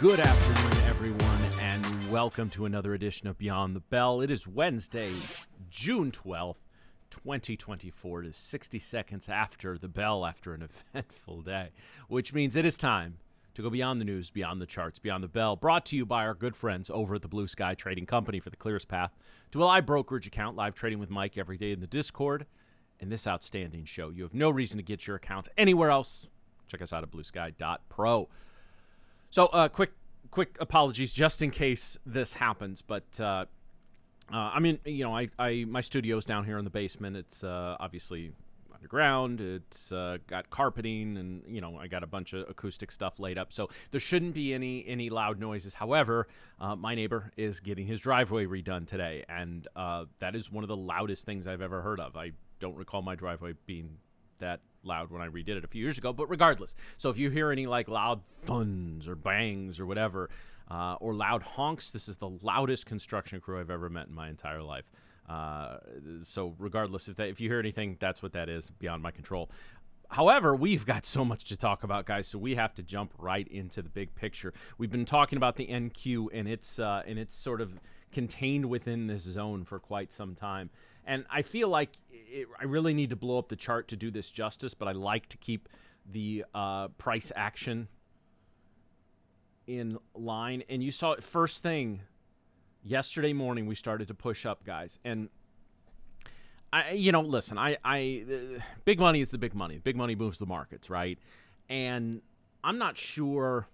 Good afternoon, everyone, and welcome to another edition of Beyond the Bell. It is Wednesday, June 12th, 2024. It is 60 seconds after the bell after an eventful day, which means it is time to go beyond the news, beyond the charts, beyond the bell. Brought to you by our good friends over at the Blue Sky Trading Company for the clearest path to a live brokerage account, live trading with Mike every day in the Discord, and this outstanding show. You have no reason to get your account anywhere else. Check us out at bluesky.pro. So, quick apologies just in case this happens, but I mean, you know, my studio's down here in the basement. It's obviously underground. It's got carpeting, and you know, I got a bunch of acoustic stuff laid up, so there shouldn't be any loud noises. However, my neighbor is getting his driveway redone today, and that is one of the loudest things I've ever heard of. I don't recall my driveway being that loud when I redid it a few years ago, but regardless. So if you hear any like loud thuns or bangs or whatever, or loud honks, this is the loudest construction crew I've ever met in my entire life. So regardless, if you hear anything, that's what that is, beyond my control. However, we've got so much to talk about, guys, so we have to jump right into the big picture. We've been talking about the NQ, and it's sort of contained within this zone for quite some time. And I feel like I really need to blow up the chart to do this justice, but I like to keep the price action in line. And you saw it first thing yesterday morning, we started to push up, guys. And listen, big money is the big money. Big money moves the markets, right? And I'm not sure.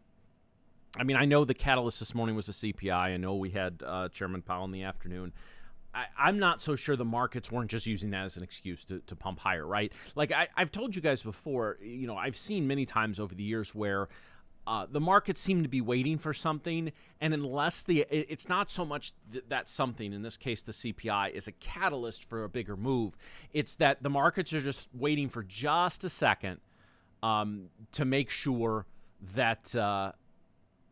I mean, I know the catalyst this morning was the CPI. I know we had Chairman Powell in the afternoon. I'm not so sure the markets weren't just using that as an excuse to pump higher, right? Like I've told you guys before, you know, I've seen many times over the years where the markets seem to be waiting for something, and unless it's not so much that something, in this case the CPI, is a catalyst for a bigger move, it's that the markets are just waiting for just a second to make sure that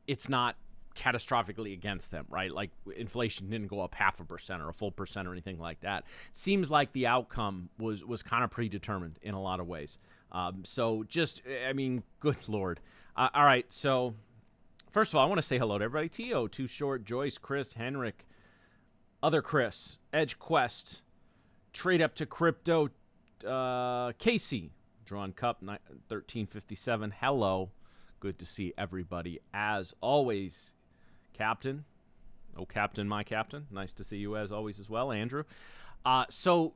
it's not catastrophically against them, right? Like inflation didn't go up 0.5% or a full percent or anything like that. It seems like the outcome was kind of predetermined in a lot of ways. So just, I mean, good Lord. All right, so first of all, I want to say hello to everybody. T.O., Too Short, Joyce, Chris, Henrik, Other Chris, Edge Quest, Trade Up to Crypto, Casey, Drawn Cup, 1357. Hello. Good to see everybody as always. Captain, oh Captain, my Captain, nice to see you as always as well, Andrew. So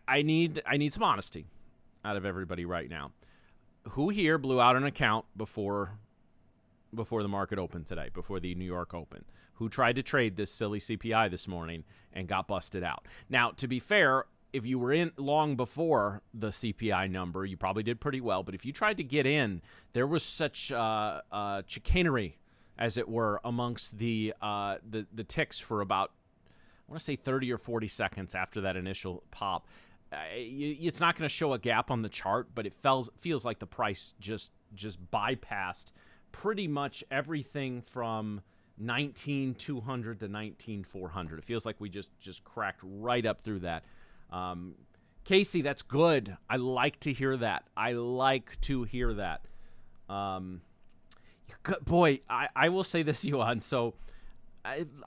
I need some honesty out of everybody right now. Who here blew out an account before the market opened today, before the New York Open? Who tried to trade this silly CPI this morning and got busted out? Now, to be fair, if you were in long before the CPI number, you probably did pretty well. But if you tried to get in, there was such chicanery, as it were, amongst the ticks for about, I want to say 30 or 40 seconds after that initial pop. It's not going to show a gap on the chart, but it feels like the price just bypassed pretty much everything from 19,200 to 19,400. It feels like we just cracked right up through that. Casey, that's good. I like to hear that. Boy, I will say this, Yuan. So,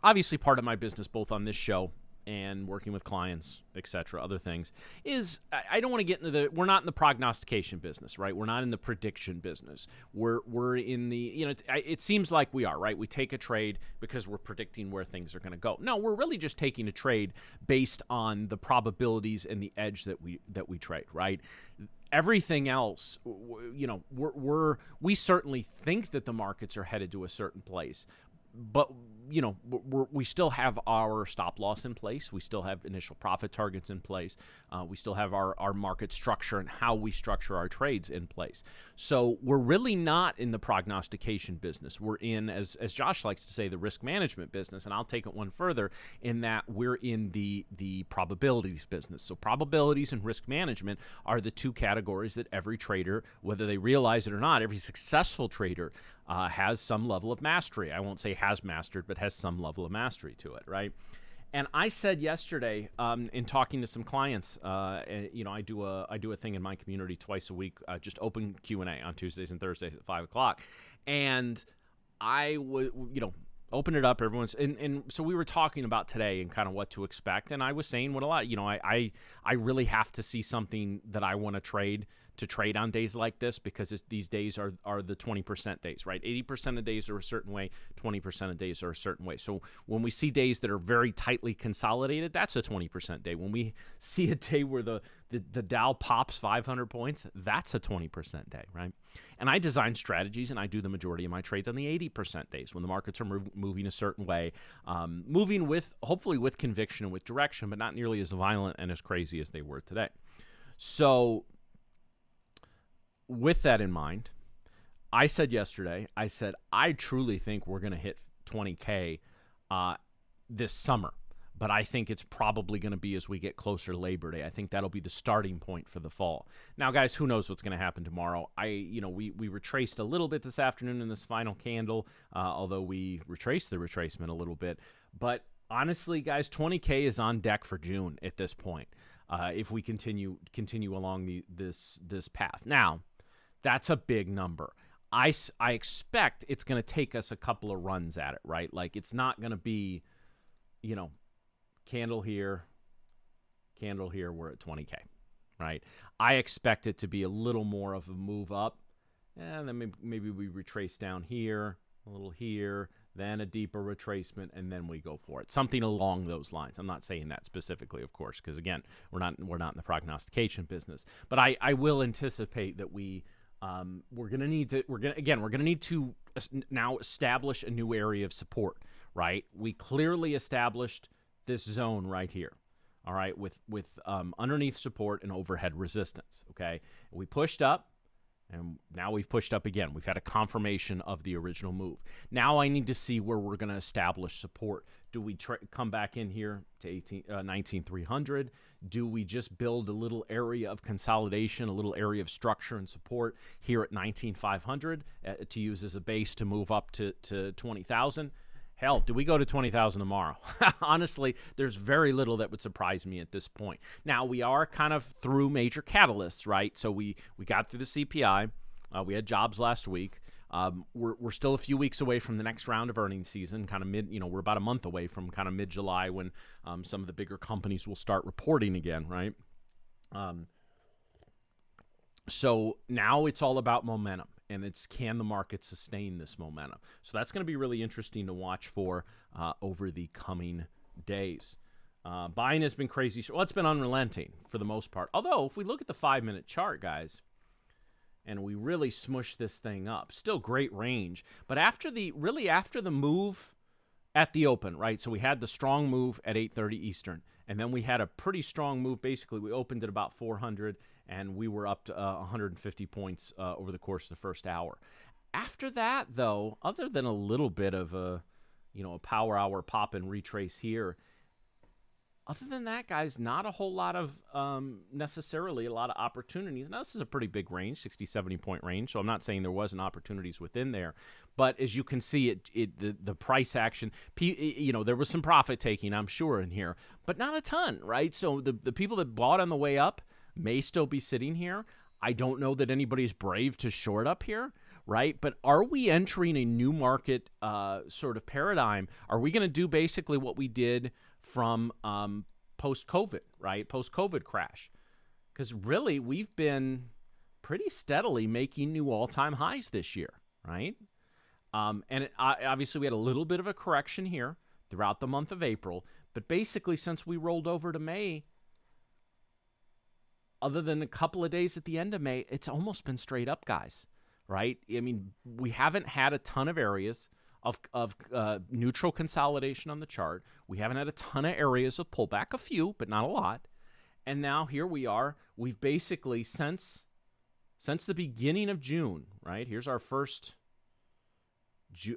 obviously part of my business, both on this show and working with clients, etc., other things, is I don't want to get into we're not in the prognostication business, right? We're not in the prediction business. We're in the, you know, it seems like we are, right? We take a trade because we're predicting where things are going to go. No, we're really just taking a trade based on the probabilities and the edge that we trade, right? Everything else, you know, we certainly think that the markets are headed to a certain place, but you know, we still have our stop loss in place. We still have initial profit targets in place. We still have our market structure and how we structure our trades in place. So we're really not in the prognostication business. We're in, as Josh likes to say, the risk management business. And I'll take it one further in that we're in the probabilities business. So probabilities and risk management are the two categories that every trader, whether they realize it or not, every successful trader has some level of mastery. I won't say has mastered, but has some level of mastery to it, right? And I said yesterday, in talking to some clients, you know, I do a thing in my community twice a week, just open Q&A on Tuesdays and Thursdays at 5 o'clock. And I would, open it up. Everyone's and so we were talking about today and kind of what to expect. And I was saying what a lot, I really have to see something that I want to trade on days like this, because these days are the 20% days, right? 80% of days are a certain way, 20% of days are a certain way. So when we see days that are very tightly consolidated, that's a 20% day. When we see a day where the Dow pops 500 points, that's a 20% day, right? And I design strategies and I do the majority of my trades on the 80% days when the markets are moving a certain way, moving hopefully with conviction and with direction, but not nearly as violent and as crazy as they were today. So with that in mind, I said yesterday, I truly think we're going to hit 20K this summer, but I think it's probably going to be as we get closer to Labor Day. I think that'll be the starting point for the fall. Now, guys, who knows what's going to happen tomorrow? We retraced a little bit this afternoon in this final candle, although we retraced the retracement a little bit. But honestly, guys, 20K is on deck for June at this point. If we continue along this path. Now, that's a big number. I expect it's going to take us a couple of runs at it, right? Like, it's not going to be, candle here, we're at 20K, right? I expect it to be a little more of a move up, and then maybe we retrace down here, a little here, then a deeper retracement, and then we go for it. Something along those lines. I'm not saying that specifically, of course, because again, we're not in the prognostication business. But I will anticipate that we're gonna need to now establish a new area of support, right? We clearly established this zone right here, all right, with underneath support and overhead resistance. Okay, we pushed up. And now we've pushed up again. We've had a confirmation of the original move. Now I need to see where we're going to establish support. Do we come back in here to 19,300? Do we just build a little area of consolidation, a little area of structure and support here at 19,500 to use as a base to move up to 20,000? Hell, do we go to 20,000 tomorrow? Honestly, there's very little that would surprise me at this point. Now, we are kind of through major catalysts, right? So we got through the CPI. We had jobs last week. We're still a few weeks away from the next round of earnings season, kind of we're about a month away from kind of mid-July when some of the bigger companies will start reporting again, right? So now it's all about momentum. And can the market sustain this momentum? So that's going to be really interesting to watch for over the coming days. Buying has been crazy. Well, it's been unrelenting for the most part. Although, if we look at the 5-minute chart, guys, and we really smush this thing up, still great range. But after the move at the open, right? So we had the strong move at 8:30 Eastern, and then we had a pretty strong move. Basically, we opened at about 400. And we were up to 150 points over the course of the first hour. After that, though, other than a little bit of a power hour pop and retrace here, other than that, guys, not a whole lot of necessarily a lot of opportunities. Now, this is a pretty big range, 60, 70-point range, so I'm not saying there wasn't opportunities within there. But as you can see, the price action, there was some profit taking, I'm sure, in here, but not a ton, right? So the people that bought on the way up may still be sitting here. I don't know that anybody's brave to short up here, right? But are we entering a new market sort of paradigm? Are we going to do basically what we did from post-COVID, right? Post-COVID crash. Because really, we've been pretty steadily making new all-time highs this year, right? Obviously, we had a little bit of a correction here throughout the month of April. But basically, since we rolled over to May, other than a couple of days at the end of May, it's almost been straight up, guys, right? I mean, we haven't had a ton of areas of neutral consolidation on the chart. We haven't had a ton of areas of pullback, a few, but not a lot. And now here we are. We've basically, since the beginning of June, right? Here's our first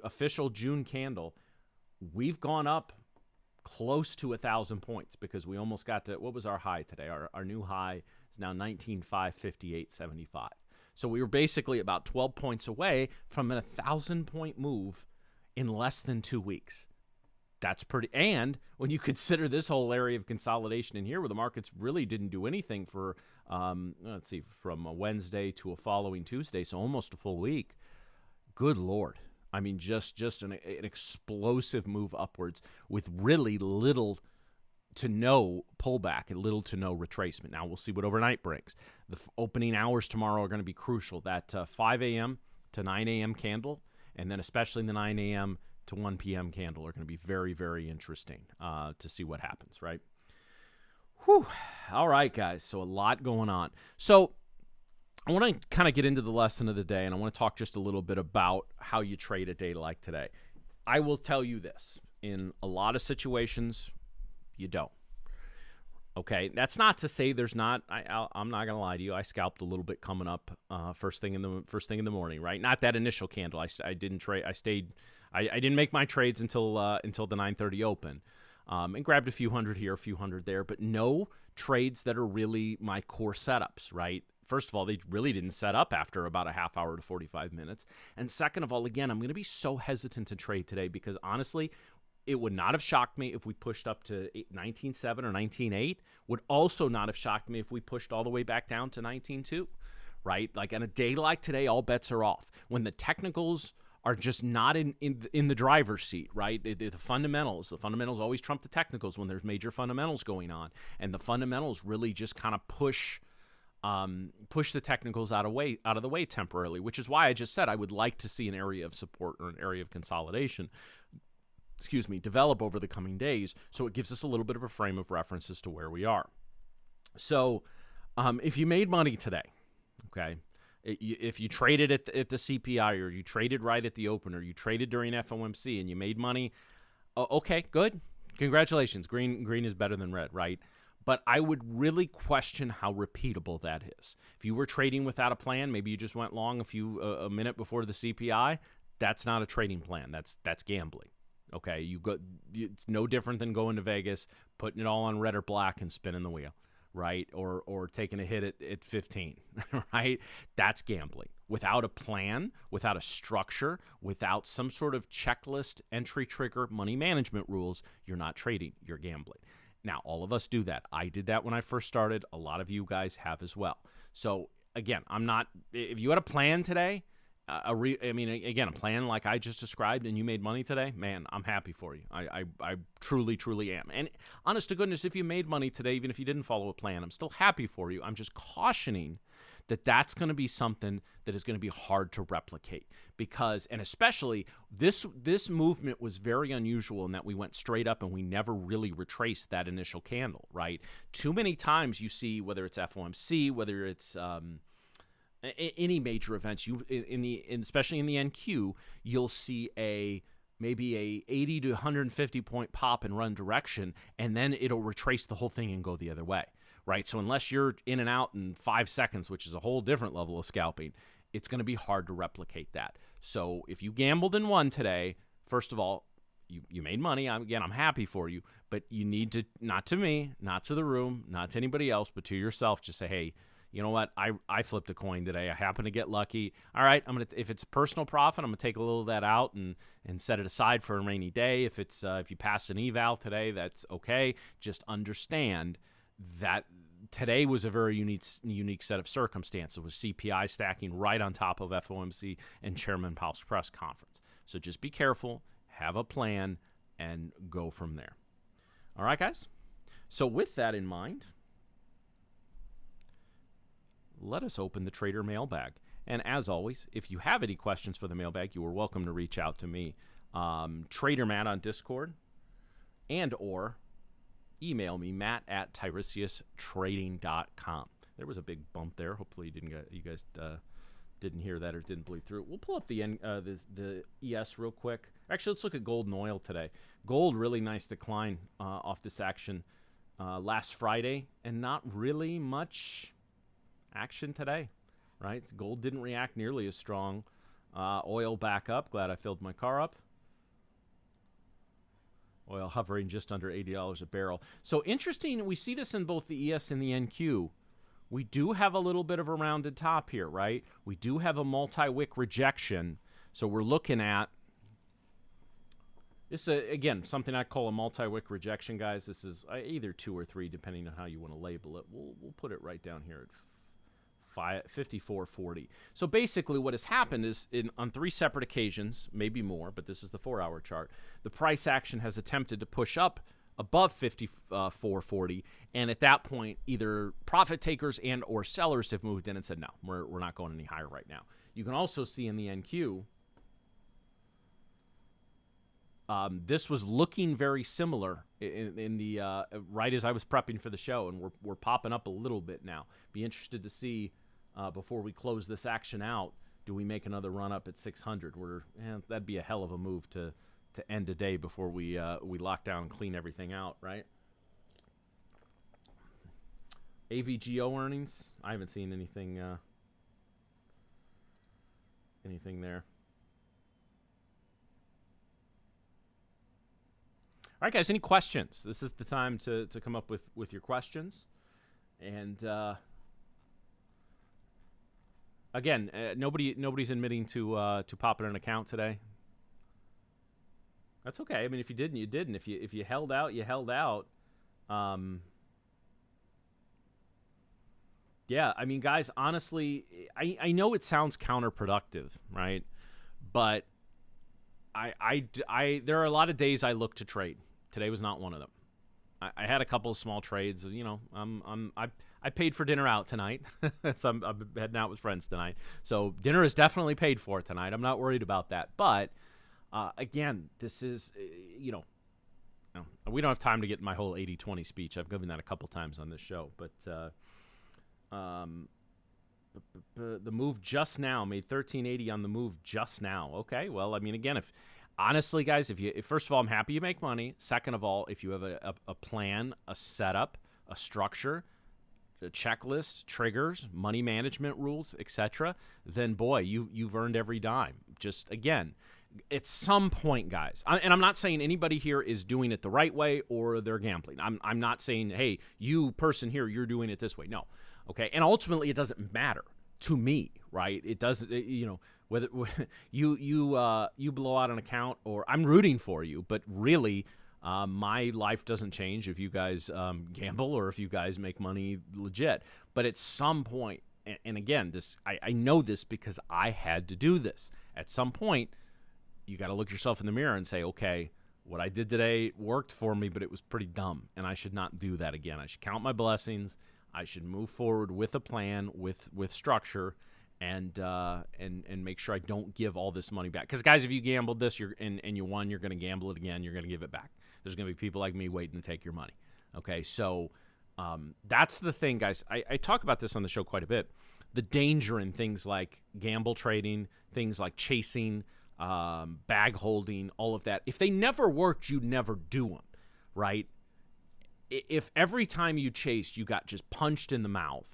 official June candle. We've gone up close to 1,000 points because we almost got to, what was our high today? Our new high is now 19,558.75. So we were basically about 12 points away from a 1,000-point move in less than 2 weeks. That's pretty. And when you consider this whole area of consolidation in here where the markets really didn't do anything for, from a Wednesday to a following Tuesday, so almost a full week, Good Lord. I mean, just an explosive move upwards with really little to no pullback and little to no retracement. Now, we'll see what overnight brings. The opening hours tomorrow are going to be crucial. That 5 a.m. to 9 a.m. candle, and then especially the 9 a.m. to 1 p.m. candle are going to be very, very interesting to see what happens, right? Whew. All right, guys. So a lot going on. So I want to kind of get into the lesson of the day, and I want to talk just a little bit about how you trade a day like today. I will tell you this. In a lot of situations, you don't. Okay, that's not to say there's not. I'm not gonna lie to you. I scalped a little bit coming up first thing in the morning. Right, not that initial candle. I didn't trade. I stayed. I didn't make my trades until the 9:30 open, and grabbed a few hundred here, a few hundred there, but no trades that are really my core setups. Right. First of all, they really didn't set up after about a half hour to 45 minutes, and second of all, again, I'm going to be so hesitant to trade today because honestly, it would not have shocked me if we pushed up to 19.7 or 19.8. Would also not have shocked me if we pushed all the way back down to 19.2, right? Like on a day like today, all bets are off. When the technicals are just not in the driver's seat, right? The fundamentals always trump the technicals when there's major fundamentals going on. And the fundamentals really just kind of push the technicals out of the way temporarily, which is why I just said I would like to see an area of support or an area of consolidation develop over the coming days, so it gives us a little bit of a frame of reference as to where we are. So if you made money today, okay, if you traded at the CPI or you traded right at the open or you traded during FOMC and you made money, okay, good. Congratulations. Green is better than red, right? But I would really question how repeatable that is. If you were trading without a plan, maybe you just went long a minute before the CPI, that's not a trading plan. That's gambling. Okay, it's no different than going to Vegas, putting it all on red or black and spinning the wheel, right? Or taking a hit at 15, right? That's gambling. Without a plan, without a structure, without some sort of checklist, entry trigger, money management rules, you're not trading, you're gambling. Now, all of us do that. I did that when I first started. A lot of you guys have as well. So, again, if you had a plan today, a plan like I just described and you made money today, man, I'm happy for you. I truly, truly am. And honest to goodness, if you made money today, even if you didn't follow a plan, I'm still happy for you. I'm just cautioning that that's going to be something that is going to be hard to replicate because, and especially this movement was very unusual in that we went straight up and we never really retraced that initial candle, right? Too many times you see, whether it's FOMC, whether it's any major events, especially in the NQ, you'll see maybe a 80 to 150 point pop and run direction, and then it'll retrace the whole thing and go the other way, right? So unless you're in and out in 5 seconds, which is a whole different level of scalping, it's going to be hard to replicate that. So if you gambled and won today, first of all, you made money. I'm happy for you, but you need to, not to me, not to the room, not to anybody else, but to yourself, just say, hey, you know what? I flipped a coin today. I happen to get lucky. All right, if it's personal profit, I'm gonna take a little of that out and set it aside for a rainy day. If you passed an eval today, that's okay. Just understand that today was a very unique set of circumstances with CPI stacking right on top of FOMC and Chairman Powell's press conference. So just be careful, have a plan, and go from there. All right, guys? So with that in mind, let us open the trader mailbag. And as always, if you have any questions for the mailbag, you are welcome to reach out to me, Trader Matt on Discord, and or email me, matt@tiresiastrading.com. There was a big bump there. Hopefully you guys didn't hear that or didn't bleed through. We'll pull up the ES real quick. Actually, let's look at gold and oil today. Gold, really nice decline off this action last Friday, and not really much action today, right? Gold didn't react nearly as strong. Oil back up. Glad I filled my car up. Oil hovering just under $80 a barrel. So interesting, we see this in both the ES and the NQ. We do have a little bit of a rounded top here, right? We do have a multi-wick rejection. So we're looking at this, again, something I call a multi-wick rejection, guys. This is either 2 or 3, depending on how you want to label it. We'll put it right down here at 54.40. So basically what has happened is on 3 separate occasions, maybe more, but this is the 4-hour chart, the price action has attempted to push up above 54.40, and at that point, either profit takers and or sellers have moved in and said, no, we're not going any higher right now. You can also see in the NQ, this was looking very similar in the right as I was prepping for the show, and we're popping up a little bit now. Be interested to see before we close this action out, do we make another run up at 600? That'd be a hell of a move to end the day before we lock down and clean everything out, right? AVGO earnings, I haven't seen anything there. All right, guys, any questions? This is the time to come up with your questions. And again, nobody's admitting to popping an account today. That's okay. I mean, if you didn't, you didn't. If you held out, you held out. Yeah, I mean, guys, honestly, I know it sounds counterproductive, right? But there are a lot of days I look to trade. Today was not one of them. I had a couple of small trades. You know, I paid for dinner out tonight, so I'm heading out with friends tonight. So dinner is definitely paid for tonight. I'm not worried about that. But again, this is, we don't have time to get my whole 80-20 speech. I've given that a couple times on this show. But the move just now made 1380 on the move just now. Okay, well, I mean, again, honestly, guys, if first of all, I'm happy you make money. Second of all, if you have a plan, a setup, a structure, a checklist, triggers, money management rules, etc., then boy, you've earned every dime. Just again, at some point, guys, and I'm not saying anybody here is doing it the right way or they're gambling. I'm not saying, hey, you person here, you're doing it this way. No, okay, and ultimately, it doesn't matter to me, right? It doesn't, whether you blow out an account or I'm rooting for you, but really, my life doesn't change if you guys gamble or if you guys make money legit. But at some point, and again, I know this because I had to do this. At some point, you got to look yourself in the mirror and say, okay, what I did today worked for me, but it was pretty dumb, and I should not do that again. I should count my blessings. I should move forward with a plan, with structure, and make sure I don't give all this money back. Because guys, if you gambled this, and you won, you're going to gamble it again. You're going to give it back. There's going to be people like me waiting to take your money. Okay, so that's the thing, guys. I talk about this on the show quite a bit. The danger in things like gamble trading, things like chasing, bag holding, all of that. If they never worked, you'd never do them, right? If every time you chased, you got just punched in the mouth,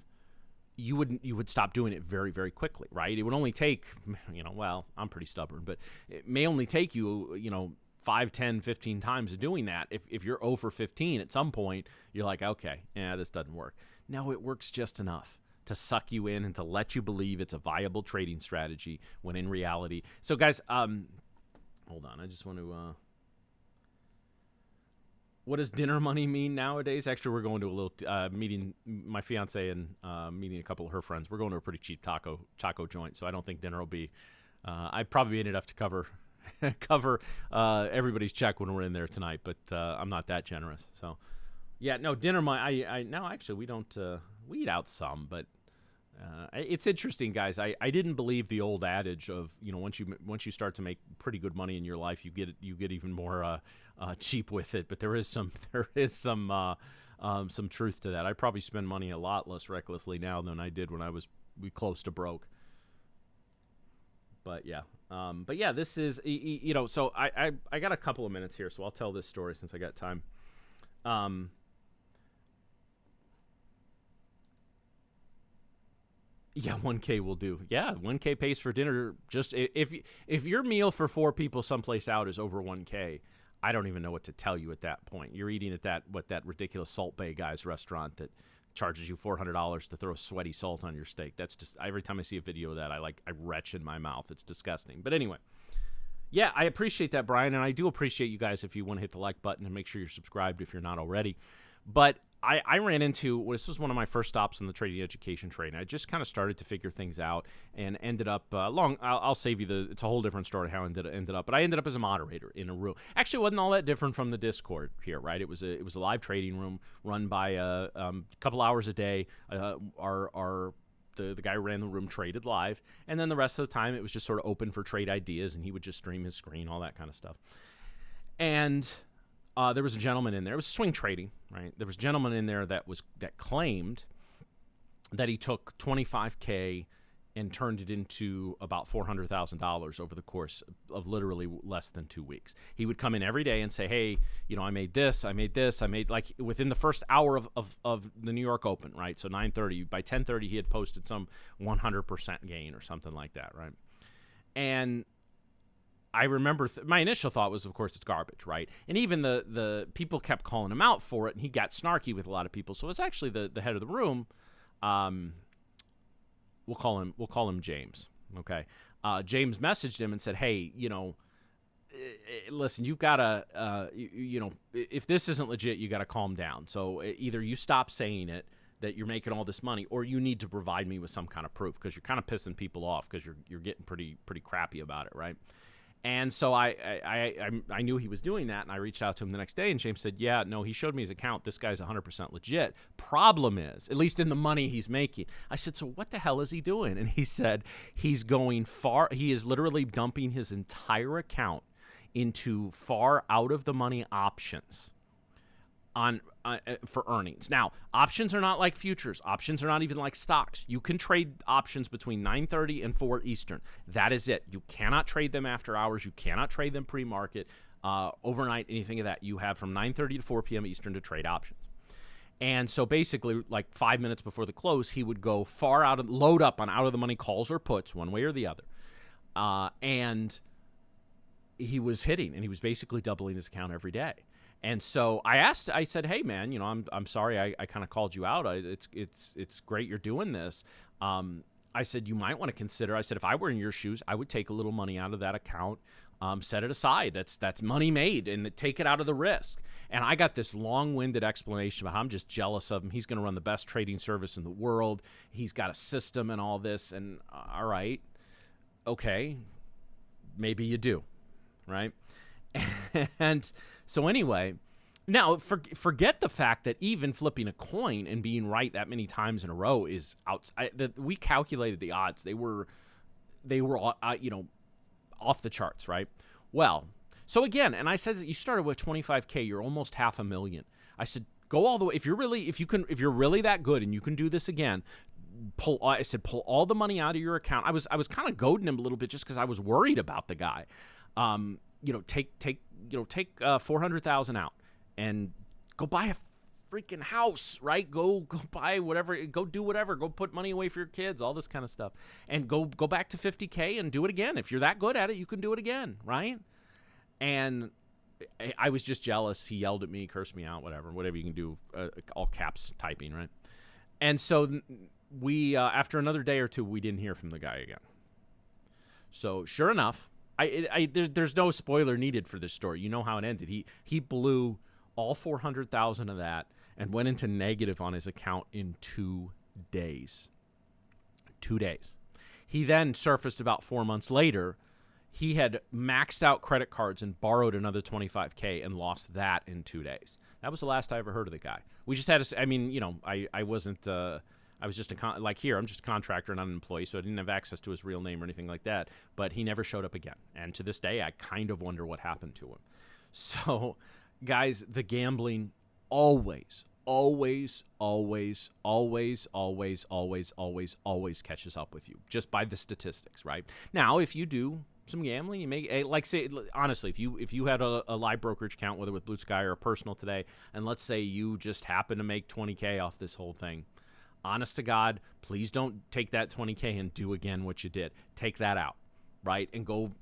you would stop doing it very, very quickly, right? It would only take, well, I'm pretty stubborn, but it may only take you, 5, 10, 15 times of doing that. If you're 0 for 15 at some point, you're like, okay, yeah, this doesn't work. No, it works just enough to suck you in and to let you believe it's a viable trading strategy when in reality. So guys, hold on. I just want to, what does dinner money mean nowadays? Actually, we're going to a little meeting, my fiance and meeting a couple of her friends. We're going to a pretty cheap taco joint, so I don't think dinner will be, I probably made enough to cover everybody's check when we're in there tonight, but I'm not that generous. So yeah, no, dinner money, no, actually we don't, we eat out some, but it's interesting, guys. I didn't believe the old adage of, once you start to make pretty good money in your life, you get even more cheap with it. But there is some truth to that. I probably spend money a lot less recklessly now than I did when I was close to broke. But yeah, this is So I got a couple of minutes here, so I'll tell this story since I got time. Yeah, 1K will do. Yeah, 1K pays for dinner. Just if your meal for 4 people someplace out is over 1K, I don't even know what to tell you at that point. You're eating at that ridiculous Salt Bay guy's restaurant that charges you $400 to throw sweaty salt on your steak. That's just, every time I see a video of that, I retch in my mouth. It's disgusting. But anyway, yeah, I appreciate that, Brian, and I do appreciate you guys if you want to hit the like button and make sure you're subscribed if you're not already. But I ran into, this was one of my first stops on the trading education train. I just kind of started to figure things out and ended up I'll save you it's a whole different story how I ended up, but I ended up as a moderator in a room. Actually, it wasn't all that different from the Discord here, right? It was a live trading room run by a couple hours a day. The guy who ran the room traded live, and then the rest of the time it was just sort of open for trade ideas, and he would just stream his screen, all that kind of stuff. And there was a gentleman in there. It was swing trading, right? There was a gentleman in there that claimed that he took $25K and turned it into about $400,000 over the course of literally less than 2 weeks. He would come in every day and say, hey, I made this, like within the first hour of the New York Open, right? So 9:30, by 10:30, he had posted some 100% gain or something like that, right? And I remember my initial thought was, of course, it's garbage, right? And even the people kept calling him out for it, and he got snarky with a lot of people. So it's actually the head of the room. We'll call him James. Okay, James messaged him and said, "Hey, listen, you've got to, if this isn't legit, you got to calm down. So either you stop saying it that you're making all this money, or you need to provide me with some kind of proof, because you're kind of pissing people off because you're getting pretty crappy about it, right?" And so I knew he was doing that, and I reached out to him the next day, and James said, yeah, no, he showed me his account. This guy's 100% legit. Problem is, at least in the money he's making. I said, so what the hell is he doing? And he said he's going far. He is literally dumping his entire account into far out of the money options for earnings. Now, options are not like futures. Options are not even like stocks. You can trade options between 9:30 and 4 Eastern. That is it. You cannot trade them after hours. You cannot trade them pre-market, overnight, anything of that. You have from 9:30 to 4 p.m. Eastern to trade options. And so basically, like 5 minutes before the close, he would go far out, load up on out of the money calls or puts, one way or the other. And he was hitting, and he was basically doubling his account every day. And so I said, hey man, I'm sorry I kind of called you out. It's great you're doing this. I said, you might want to consider, I said, if I were in your shoes, I would take a little money out of that account, set it aside. That's money made, and take it out of the risk. And I got this long-winded explanation about how I'm just jealous of him. He's going to run the best trading service in the world. He's got a system and all this. And all right, okay, maybe you do, right? And so anyway, now forget the fact that even flipping a coin and being right that many times in a row is out. We calculated the odds; they were off the charts, right? Well, so again, and I said that you started with $25K, you're almost $500,000. I said, go all the way. If you're really that good and you can do this again, pull all the money out of your account. I was kind of goading him a little bit just because I was worried about the guy. Take $400,000 out and go buy a freaking house, right? Go buy whatever, go do whatever, go put money away for your kids, all this kind of stuff, and go back to 50K and do it again. If you're that good at it, you can do it again, right? And I was just jealous. He yelled at me, cursed me out, whatever you can do, all caps typing, right? And so we, after another day or two, we didn't hear from the guy again. So sure enough, there's no spoiler needed for this story. You know how it ended. He blew all 400,000 of that and went into negative on his account in 2 days. 2 days. He then surfaced about 4 months later. He had maxed out credit cards and borrowed another $25K and lost that in 2 days. That was the last I ever heard of the guy. We just had I wasn't. I was just I'm just a contractor and not an employee, so I didn't have access to his real name or anything like that. But he never showed up again. And to this day, I kind of wonder what happened to him. So, guys, the gambling always catches up with you, just by the statistics, right? Now, if you do some gambling, you may, say, honestly, if you had a live brokerage account, whether with Blue Sky or a personal today, and let's say you just happen to make $20K off this whole thing, honest to God, please don't take that $20K and do again what you did. Take that out, right? And go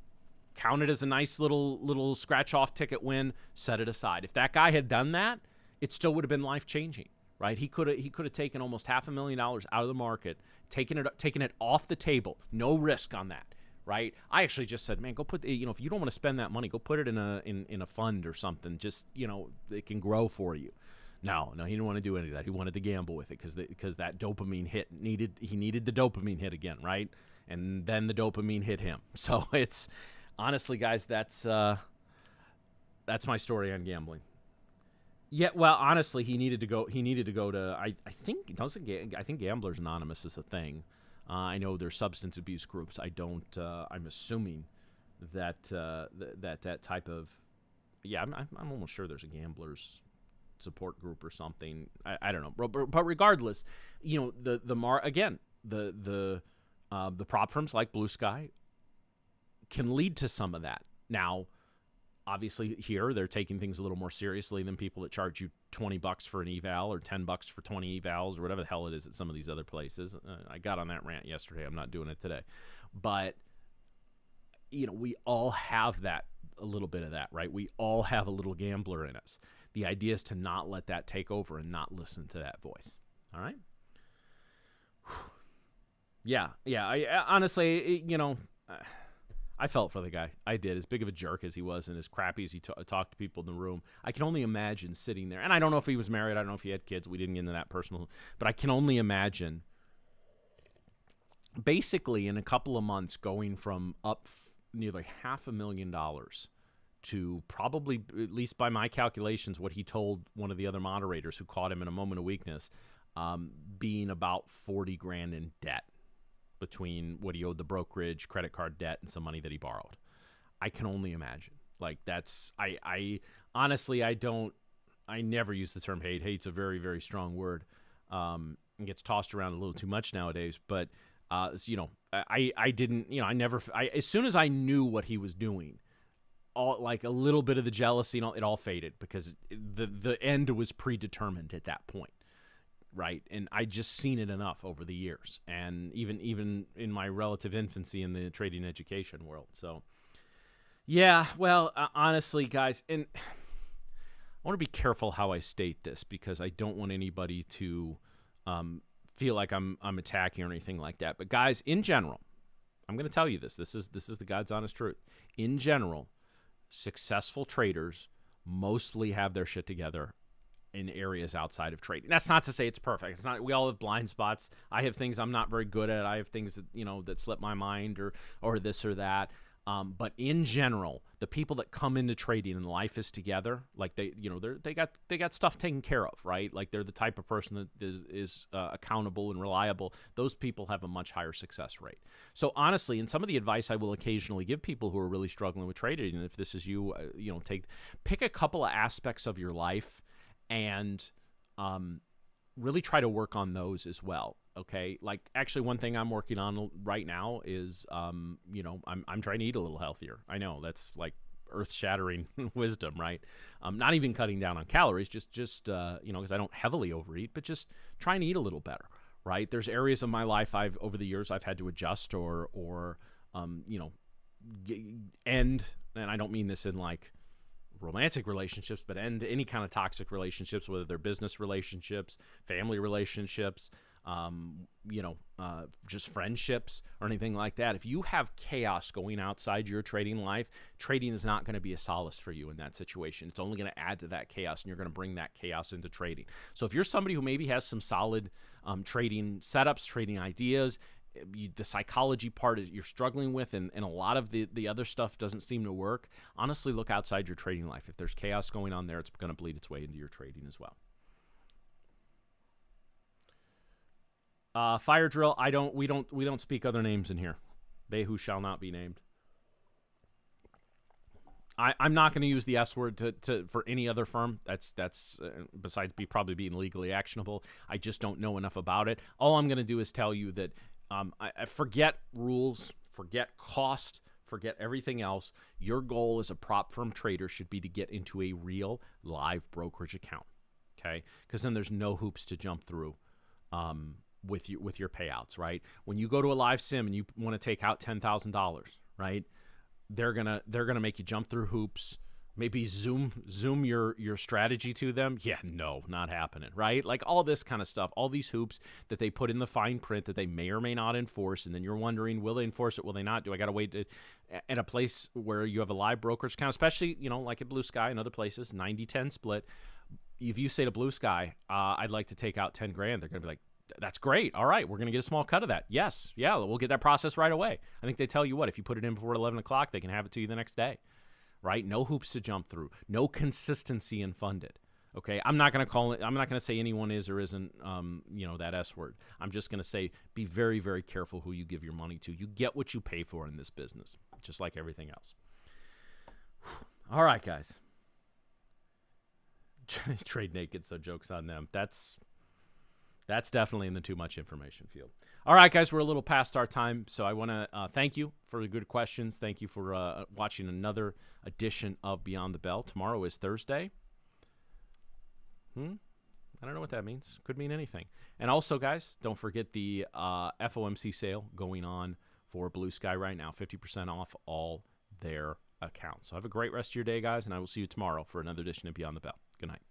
count it as a nice little scratch-off ticket win, set it aside. If that guy had done that, it still would have been life-changing, right? He could have taken almost $500,000 out of the market, taken it off the table, no risk on that, right? I actually just said, man, go put, if you don't want to spend that money, go put it in a fund or something. Just, it can grow for you. No, he didn't want to do any of that. He wanted to gamble with it because that dopamine hit he needed the dopamine hit again, right? And then the dopamine hit him. So it's honestly, guys, that's my story on gambling. Yeah, well, honestly, he needed to go. He needed to go to. I think I think Gamblers Anonymous is a thing. I know there's substance abuse groups. I don't. I'm assuming that that type of. Yeah, I'm almost sure there's a gamblers support group or something. I don't know, but regardless, the prop firms like Blue Sky can lead to some of that. Now, obviously, here they're taking things a little more seriously than people that charge you $20 for an eval or $10 for 20 evals or whatever the hell it is at some of these other places. I got on that rant yesterday. I'm not doing it today, but we all have that, a little bit of that, right? We all have a little gambler in us. The idea is to not let that take over and not listen to that voice. All right. Yeah. I honestly, I felt for the guy. I did. As big of a jerk as he was and as crappy as he talked to people in the room, I can only imagine sitting there. And I don't know if he was married. I don't know if he had kids. We didn't get into that personal. But I can only imagine basically in a couple of months going from up nearly $500,000 to probably, at least by my calculations, what he told one of the other moderators who caught him in a moment of weakness, being about $40,000 in debt between what he owed the brokerage, credit card debt, and some money that he borrowed. I can only imagine. Like that's, I honestly, I never use the term hate. Hate's a very, very strong word. It gets tossed around a little too much nowadays, but I didn't, as soon as I knew what he was doing, like a little bit of the jealousy, it all faded because the end was predetermined at that point. Right. And I just seen it enough over the years and even in my relative infancy in the trading education world. So, yeah, well, honestly, guys, and I want to be careful how I state this because I don't want anybody to feel like I'm attacking or anything like that. But guys, in general, I'm going to tell you this. This is the God's honest truth. In general, successful traders mostly have their shit together in areas outside of trading. That's not to say it's perfect. It's not. We all have blind spots. I have things I'm not very good at. I have things that that slip my mind or this or that. But in general, the people that come into trading and life is together, like they got stuff taken care of, right? Like they're the type of person that is accountable and reliable. Those people have a much higher success rate. So honestly, in some of the advice I will occasionally give people who are really struggling with trading, and if this is you, pick a couple of aspects of your life and really try to work on those as well. Okay, like actually one thing I'm working on right now is, I'm trying to eat a little healthier. I know that's like earth-shattering wisdom, right? Not even cutting down on calories, just because I don't heavily overeat, but just trying to eat a little better, right? There's areas of my life over the years I've had to adjust or end, and I don't mean this in like romantic relationships, but end any kind of toxic relationships, whether they're business relationships, family relationships, just friendships or anything like that. If you have chaos going outside your trading life, trading is not going to be a solace for you in that situation. It's only going to add to that chaos, and you're going to bring that chaos into trading. So if you're somebody who maybe has some solid trading setups, trading ideas, the psychology part is you're struggling with, and a lot of the other stuff doesn't seem to work, honestly, look outside your trading life. If there's chaos going on there, it's going to bleed its way into your trading as well. Fire drill. We don't speak other names in here. They who shall not be named. I'm not going to use the S word for any other firm. That's besides probably being legally actionable. I just don't know enough about it. All I'm going to do is tell you that I forget rules, forget cost, forget everything else. Your goal as a prop firm trader should be to get into a real live brokerage account, okay? Because then there's no hoops to jump through with your payouts, right? When you go to a live sim and you want to take out $10,000, right? They're gonna make you jump through hoops. Maybe zoom your strategy to them. Yeah, no, not happening, right? Like all this kind of stuff, all these hoops that they put in the fine print that they may or may not enforce, and then you're wondering, will they enforce it? Will they not? Do I got to wait at a place where you have a live brokerage account, especially like at Blue Sky and other places, 90-10 split. if you say to Blue Sky, I'd like to take out 10 grand, they're going to be like, that's great. All right, we're going to get a small cut of that. Yes. Yeah, we'll get that process right away. I think they tell you what, if you put it in before 11 o'clock, they can have it to you the next day, right? No hoops to jump through. No consistency in funded. Okay, I'm not going to say anyone is or isn't, that S word. I'm just going to say be very, very careful who you give your money to. You get what you pay for in this business, just like everything else. All right, guys. Trade naked, so joke's on them. That's definitely in the too much information field. All right, guys, we're a little past our time, so I want to thank you for the good questions. Thank you for watching another edition of Beyond the Bell. Tomorrow is Thursday. I don't know what that means. Could mean anything. And also, guys, don't forget the FOMC sale going on for Blue Sky right now. 50% off all their accounts. So have a great rest of your day, guys, and I will see you tomorrow for another edition of Beyond the Bell. Good night.